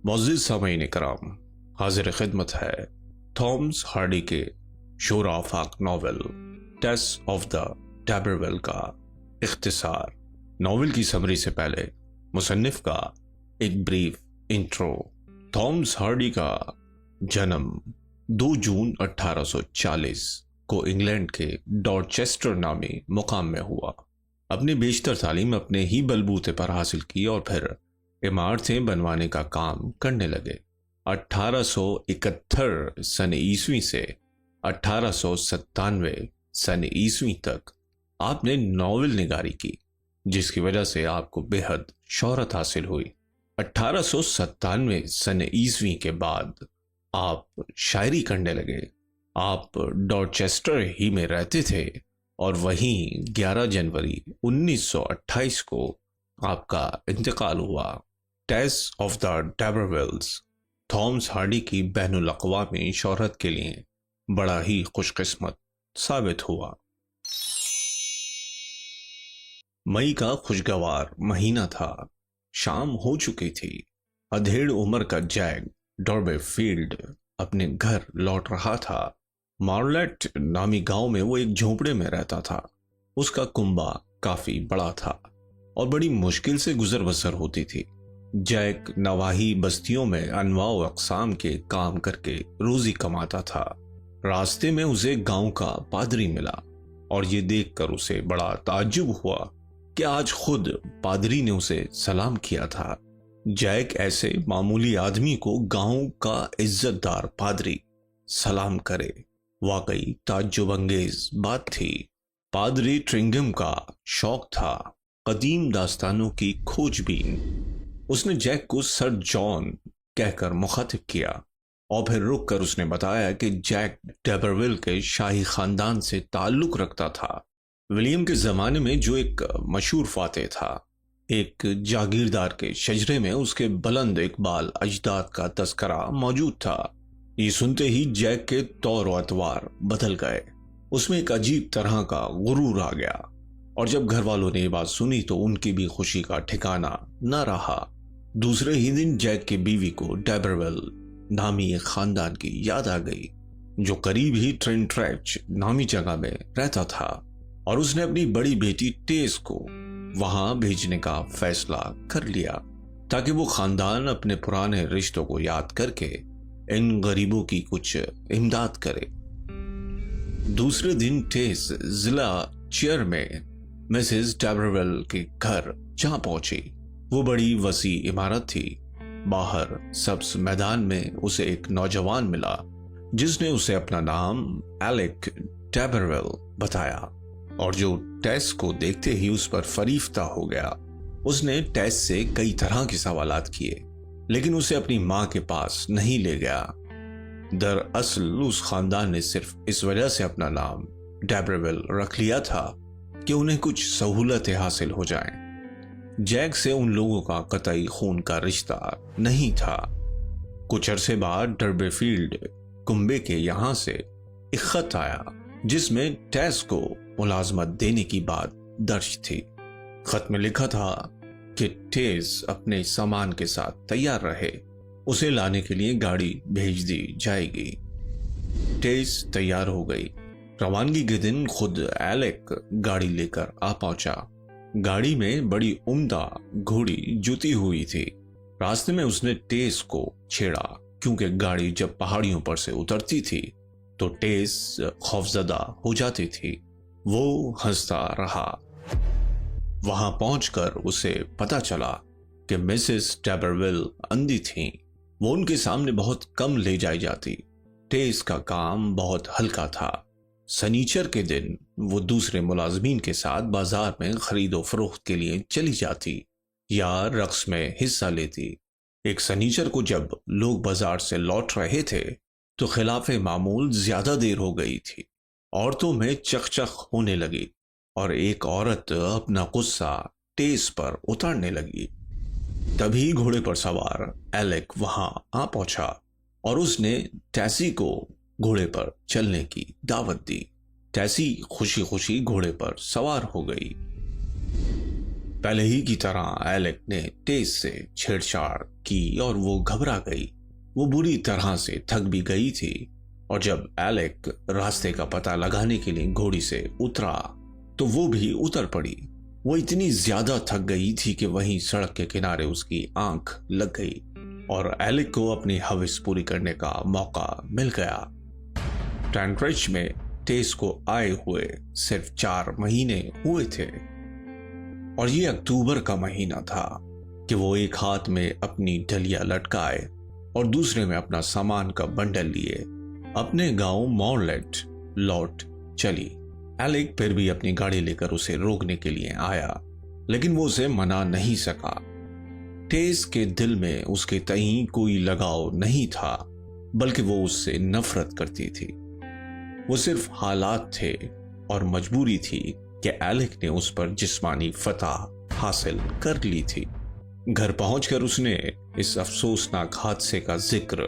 मुअज़्ज़िज़ सामीन कराम, हाजिर खिदमत है थॉमस हार्डी के शोर आफाक नावल टेस ऑफ द टैबरवेल का इख्तिसार। नावल की समरी से पहले मुसन्निफ का एक ब्रीफ इंट्रो। थॉमस हार्डी का जन्म 2 जून 1840 को इंग्लैंड के डॉरचेस्टर नामी मुकाम में हुआ। अपनी बेशतर तालीम अपने ही बलबूते पर हासिल की और फिर इमारतें बनवाने का काम करने लगे। 1871 सन ईस्वी से 1897 सन ईस्वी तक आपने नॉवेल निगारी की, जिसकी वजह से आपको बेहद शोहरत हासिल हुई। 1897 सन ईस्वी के बाद आप शायरी करने लगे। आप डॉरचेस्टर ही में रहते थे और वहीं 11 जनवरी 1928 को आपका इंतकाल हुआ। Tess of the d'Urbervilles Thomas Hardy की बैनुल अक़वामी शोहरत के लिए बड़ा ही खुशकिस्मत साबित हुआ। मई का खुशगवार महीना था। शाम हो चुकी थी। अधेड़ उम्र का जैक डॉर्बेफील्ड अपने घर लौट रहा था। मार्लेट नामी गांव में वो एक झोंपड़े में रहता था। उसका कुंबा काफी बड़ा था और बड़ी मुश्किल से गुजर बसर होती थी। जैक नवाही बस्तियों में अनवाओ अक़साम के काम करके रोजी कमाता था। रास्ते में उसे गांव का पादरी मिला और ये देखकर उसे बड़ा ताज्जुब हुआ कि आज खुद पादरी ने उसे सलाम किया था। जैक ऐसे मामूली आदमी को गांव का इज्जतदार पादरी सलाम करे, वाकई ताज्जुब अंगेज बात थी। पादरी ट्रिंगम का शौक था कदीम दास्तानों की खोजबीन। उसने जैक को सर जॉन कहकर मुखातिब किया और फिर रुक कर उसने बताया कि जैक टैबरवेल के शाही खानदान से ताल्लुक रखता था। विलियम के जमाने में जो एक मशहूर फातेह था, एक जागीरदार के शजरे में उसके बुलंद इकबाल अजदाद का तस्करा मौजूद था। ये सुनते ही जैक के तौर व अतवार बदल गए। उसमें एक अजीब तरह का गुरूर आ गया और जब घर वालों ने ये बात सुनी तो उनकी भी खुशी का ठिकाना न रहा। दूसरे ही दिन जैक की बीवी को टैबरवेल नामी एक खानदान की याद आ गई जो करीब ही ट्रिनट्रेच नामी जगह में रहता था और उसने अपनी बड़ी बेटी टेस को वहां भेजने का फैसला कर लिया ताकि वो खानदान अपने पुराने रिश्तों को याद करके इन गरीबों की कुछ इमदाद करे। दूसरे दिन टेस जिला चेयर में मिसेस टैबरवेल के घर जहां पहुंची। वो बड़ी वसी इमारत थी। बाहर सब्ज मैदान में उसे एक नौजवान मिला जिसने उसे अपना नाम एलेक टैबरवेल बताया और जो टेस को देखते ही उस पर फरीफ्ता हो गया। उसने टेस से कई तरह के सवालात किए लेकिन उसे अपनी मां के पास नहीं ले गया। दरअसल उस खानदान ने सिर्फ इस वजह से अपना नाम टैबरवेल रख लिया था कि उन्हें कुछ सहूलतें हासिल हो जाएं। जैक से उन लोगों का कतई खून का रिश्ता नहीं था। कुछ अरसे बाद डर्बेफील्ड कुंबे के यहां से एक खत आया जिसमें टेस को मुलाजमत देने की बात दर्ज थी। खत में लिखा था कि टेस अपने सामान के साथ तैयार रहे, उसे लाने के लिए गाड़ी भेज दी जाएगी। टेस तैयार हो गई। रवानगी के दिन खुद एलेक गाड़ी लेकर आ पहुंचा। गाड़ी में बड़ी उम्दा घोड़ी जुती हुई थी। रास्ते में उसने टेस को छेड़ा क्योंकि गाड़ी जब पहाड़ियों पर से उतरती थी तो टेस खौफजदा हो जाती थी। वो हंसता रहा। वहां पहुंचकर उसे पता चला कि मिसेस टैबरवेल अंधी थीं। वो उनके सामने बहुत कम ले जाई जाती। टेस का काम बहुत हल्का था। सनीचर के दिन वो दूसरे मुलाजमीन के साथ बाजार में खरीदो फरोख्त के लिए चली जाती या रक्स में हिस्सा लेती। एक सनीचर को जब लोग बाजार से लौट रहे थे तो खिलाफे मामूल ज्यादा देर हो गई थी। औरतों में चकचक होने लगी और एक औरत अपना गुस्सा टेस पर उतारने लगी। तभी घोड़े पर सवार एलेक वहां आ पहुंचा और उसने टैसी को घोड़े पर चलने की दावत दी। टैसी खुशी खुशी घोड़े पर सवार हो गई। पहले ही की तरह एलेक ने टेस से छेड़छाड़ की और वो घबरा गई। वो बुरी तरह से थक भी गई थी और जब एलेक रास्ते का पता लगाने के लिए घोड़ी से उतरा तो वो भी उतर पड़ी। वो इतनी ज्यादा थक गई थी कि वहीं सड़क के किनारे उसकी आंख लग गई और एलेक को अपनी हविस पूरी करने का मौका मिल गया। टैंक्रिज में टेस को आए हुए सिर्फ 4 महीने हुए थे और ये अक्टूबर का महीना था कि वो एक हाथ में अपनी डलिया लटकाए और दूसरे में अपना सामान का बंडल लिए अपने गांव मॉर्लेट लौट चली। एलेक फिर भी अपनी गाड़ी लेकर उसे रोकने के लिए आया, लेकिन वो उसे मना नहीं सका। टेस के दिल में उसके तईं कोई लगाव नहीं था, बल्कि वो उससे नफरत करती थी। वो सिर्फ हालात थे और मजबूरी थी कि एलेक ने उस पर जिस्मानी फतह हासिल कर ली थी। घर पहुंचकर उसने इस अफसोसनाक हादसे का जिक्र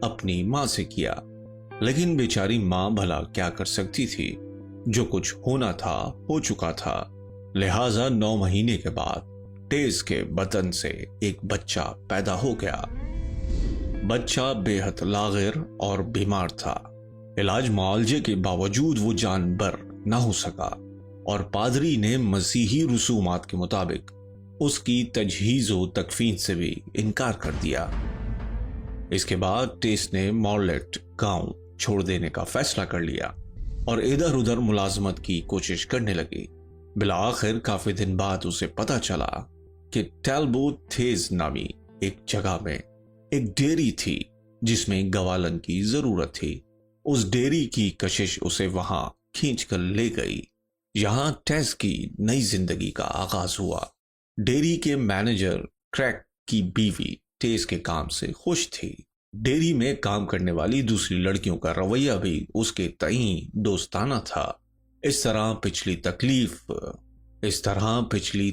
अपनी मां से किया, लेकिन बेचारी मां भला क्या कर सकती थी। जो कुछ होना था हो चुका था। लिहाजा 9 महीने के बाद टेस के बदन से एक बच्चा पैदा हो गया। बच्चा बेहद लागिर और बीमार था। इलाज मुआवजे के बावजूद वो जान बर न हो सका और पादरी ने मसीही रसूमात के मुताबिक उसकी तजहीज व तकफीन से भी इनकार कर दिया। इसके बाद टेस ने मॉर्लेट गांव छोड़ देने का फैसला कर लिया और इधर उधर मुलाजमत की कोशिश करने लगी। बिलाखिर काफी दिन बाद उसे पता चला कि टैलबोट थेज नामी एक जगह में एक डेयरी थी जिसमें गवालन की जरूरत थी। उस डेयरी की कशिश उसे वहां खींच कर ले गई। यहां टेस की नई जिंदगी का आगाज हुआ। डेयरी के मैनेजर क्रैक की बीवी टेस के काम से खुश थी। डेयरी में काम करने वाली दूसरी लड़कियों का रवैया भी उसके तईं दोस्ताना था। इस तरह पिछली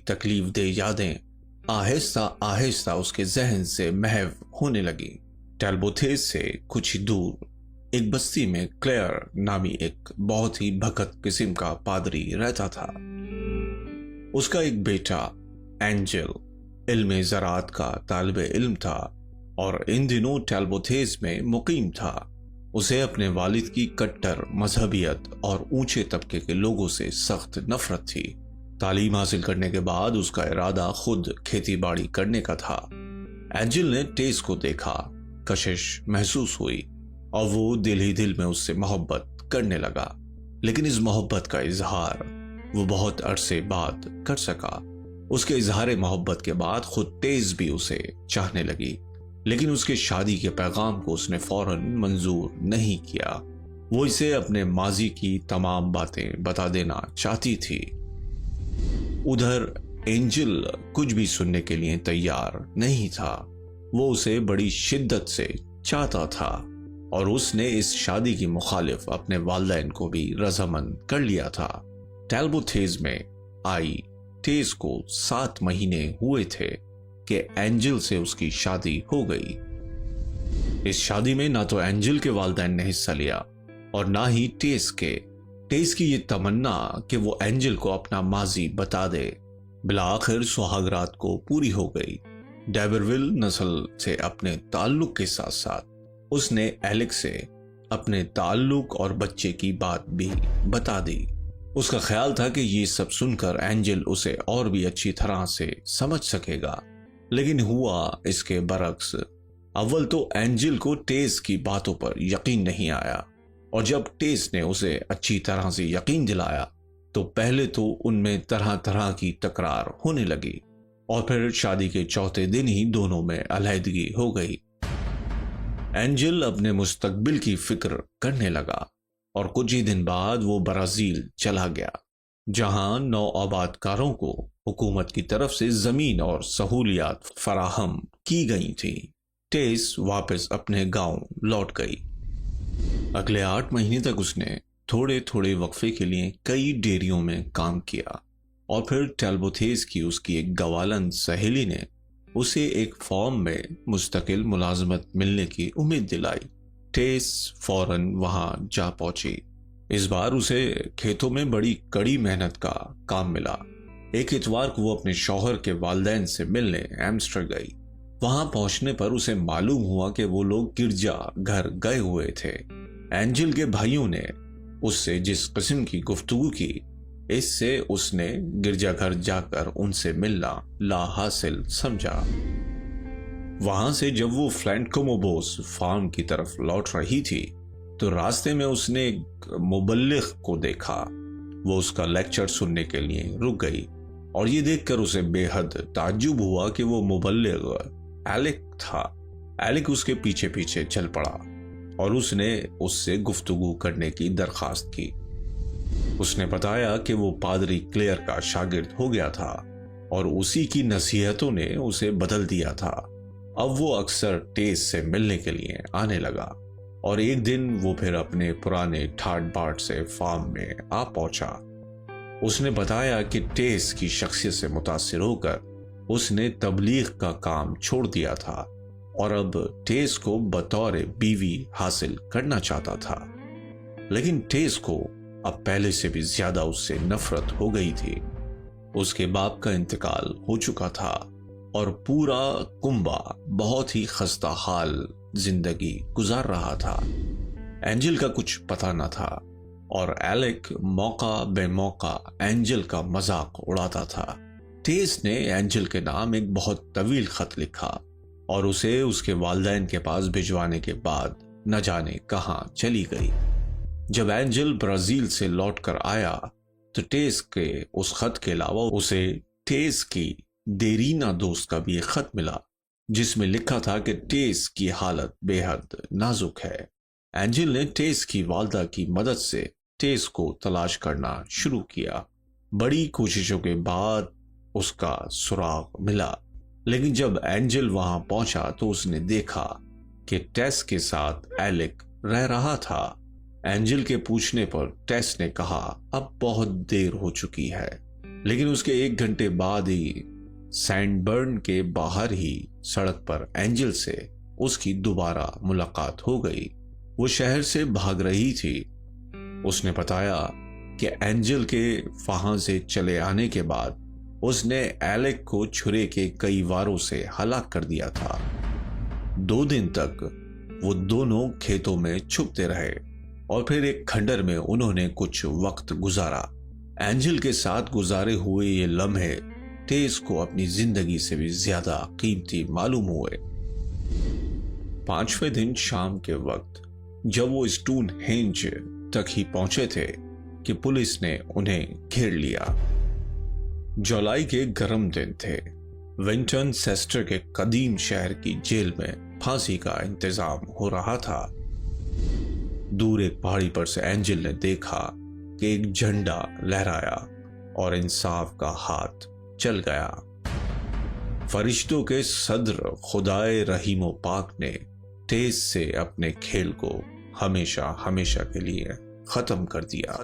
तकलीफ दे यादें आहिस्ता आहिस्ता उसके जहन से महव होने लगी। टैलबोथेस से कुछ ही दूर एक बस्ती में क्लेयर नामी एक बहुत ही भगत किस्म का पादरी रहता था। उसका एक बेटा एंजल इल्म ज़राअत का तालिब इल्म था और इन दिनों टैलबोथेस में मुकीम था। उसे अपने वालिद की कट्टर मजहबियत और ऊंचे तबके के लोगों से सख्त नफरत थी। तालीम हासिल करने के बाद उसका इरादा खुद खेती बाड़ी करने का था। एंजल ने टेस को देखा, कशिश महसूस हुई और वो दिल ही दिल में उससे मोहब्बत करने लगा। लेकिन इस मोहब्बत का इजहार वो बहुत अरसे बाद कर सका। उसके इजहार मोहब्बत के बाद खुद टेस भी उसे चाहने लगी, लेकिन उसके शादी के पैगाम को उसने फौरन मंजूर नहीं किया। वो इसे अपने माजी की तमाम बातें बता देना चाहती थी। उधर एंजल कुछ भी सुनने के लिए तैयार नहीं था। वो उसे बड़ी शिद्दत से चाहता था और उसने इस शादी की मुखालिफ अपने वालिदैन को भी रजामंद कर लिया था। टैलबोथेस में आई टेस को 7 महीने हुए थे कि एंजल से उसकी शादी हो गई। इस शादी में ना तो एंजल के वालिदैन ने हिस्सा लिया और ना ही टेस की ये तमन्ना कि वो एंजल को अपना माजी बता दे बिलाखिर सुहागरात को पूरी हो गई। डैबरविल नस्ल से अपने ताल्लुक के साथ साथ उसने एलेक से अपने ताल्लुक और बच्चे की बात भी बता दी। उसका ख्याल था कि ये सब सुनकर एंजल उसे और भी अच्छी तरह से समझ सकेगा, लेकिन हुआ इसके बरक्स। अव्वल तो एंजल को टेस की बातों पर यकीन नहीं आया और जब टेस ने उसे अच्छी तरह से यकीन दिलाया तो पहले तो उनमें तरह तरह की तकरार होने लगी और फिर शादी के चौथे दिन ही दोनों में अलहदगी हो गई। एंजल अपने मुस्तकबिल की फिक्र करने लगा और कुछ ही दिन बाद वो ब्राजील चला गया, जहां नौआबादकारों को हुकूमत की तरफ से जमीन और सहूलियात फराहम की गई थी। टेस वापस अपने गांव लौट गई। अगले 8 महीने तक उसने थोड़े थोड़े वक्फे के लिए कई डेयरियों में काम किया और फिर टैलबोथेस की उसकी एक गवालन सहेली ने उसे एक फॉर्म में मुस्तकिल मुलाजमत मिलने की उम्मीद दिलाई। टेस फौरन वहां जा पहुंची। इस बार उसे खेतों में बड़ी कड़ी मेहनत का काम मिला। ایک اتوار کو وہ اپنے شوہر کے والدین سے ملنے ایمسٹر گئی۔ وہاں پہنچنے پر اسے معلوم ہوا کہ وہ لوگ گرجا گھر گئے ہوئے تھے۔ اینجل کے بھائیوں نے اس سے جس قسم کی گفتگو کی، اس سے اس نے گرجا گھر جا کر ان سے ملنا لا حاصل سمجھا۔ وہاں سے جب وہ فلینٹ کوموبوس فارم کی طرف لوٹ رہی تھی تو راستے میں اس نے ایک مبلغ کو دیکھا۔ وہ اس کا لیکچر سننے کے لیے رک گئی اور یہ دیکھ کر اسے بے حد تعجب ہوا کہ وہ مبلغ ایلک تھا۔ ایلک اس کے پیچھے پیچھے چل پڑا اور اس نے اس سے گفتگو کرنے کی درخواست کی۔ اس نے بتایا کہ وہ پادری کلیئر کا شاگرد ہو گیا تھا اور اسی کی نصیحتوں نے اسے بدل دیا تھا۔ اب وہ اکثر ٹیس سے ملنے کے لیے آنے لگا اور ایک دن وہ پھر اپنے پرانے ٹھاٹ باٹ سے فارم میں آ پہنچا۔ اس نے بتایا کہ ٹیس کی شخصیت سے متاثر ہو کر اس نے تبلیغ کا کام چھوڑ دیا تھا اور اب ٹیس کو بطور بیوی حاصل کرنا چاہتا تھا، لیکن ٹیس کو اب پہلے سے بھی زیادہ اس سے نفرت ہو گئی تھی۔ اس کے باپ کا انتقال ہو چکا تھا اور پورا کنبہ بہت ہی خستہ حال زندگی گزار رہا تھا۔ اینجل کا کچھ پتہ نہ تھا اور ایلک موقع بے موقع اینجل کا مذاق اڑاتا تھا۔ ٹیس نے اینجل کے نام ایک بہت طویل خط لکھا اور اسے اس کے والدین کے پاس بھجوانے کے بعد نہ جانے کہاں چلی گئی۔ جب اینجل برازیل سے لوٹ کر آیا تو ٹیس کے اس خط کے علاوہ اسے ٹیس کی دیرینا دوست کا بھی ایک خط ملا جس میں لکھا تھا کہ ٹیس کی حالت بے حد نازک ہے۔ اینجل نے ٹیس کی والدہ کی مدد سے ٹیس کو تلاش کرنا شروع کیا۔ بڑی کوششوں کے بعد اس کا سراغ ملا، لیکن جب اینجل وہاں پہنچا تو اس نے دیکھا کہ ٹیس کے ساتھ ایلک رہ رہا تھا۔ اینجل کے پوچھنے پر ٹیس نے کہا اب بہت دیر ہو چکی ہے، لیکن اس کے 1 گھنٹے بعد ہی سینڈ برن کے باہر ہی سڑک پر اینجل سے اس کی دوبارہ ملاقات ہو گئی۔ وہ شہر سے بھاگ رہی تھی۔ اس نے بتایا کہ اینجل کے وہاں سے چلے آنے کے بعد اس نے ایلک کو چھرے کے کئی واروں سے ہلاک کر دیا تھا۔ 2 دن تک وہ دونوں کھیتوں میں چھپتے رہے اور پھر ایک کھنڈر میں انہوں نے کچھ وقت گزارا۔ اینجل کے ساتھ گزارے ہوئے یہ لمحے ٹیس کو اپنی زندگی سے بھی زیادہ قیمتی معلوم ہوئے۔ 5ویں دن شام کے وقت جب وہ اسٹون ہینج تک ہی پہنچے تھے کہ پولیس نے انہیں گھیر لیا۔ جولائی کے گرم دن تھے۔ ونٹن سیسٹر کے قدیم شہر کی جیل میں پھانسی کا انتظام ہو رہا تھا۔ دور ایک پہاڑی پر سے اینجل نے دیکھا کہ ایک جھنڈا لہرایا اور انصاف کا ہاتھ چل گیا۔ فرشتوں کے صدر خدائے رحیم و پاک نے ٹیس سے اپنے کھیل کو ہمیشہ ہمیشہ کے لیے ختم کر دیا۔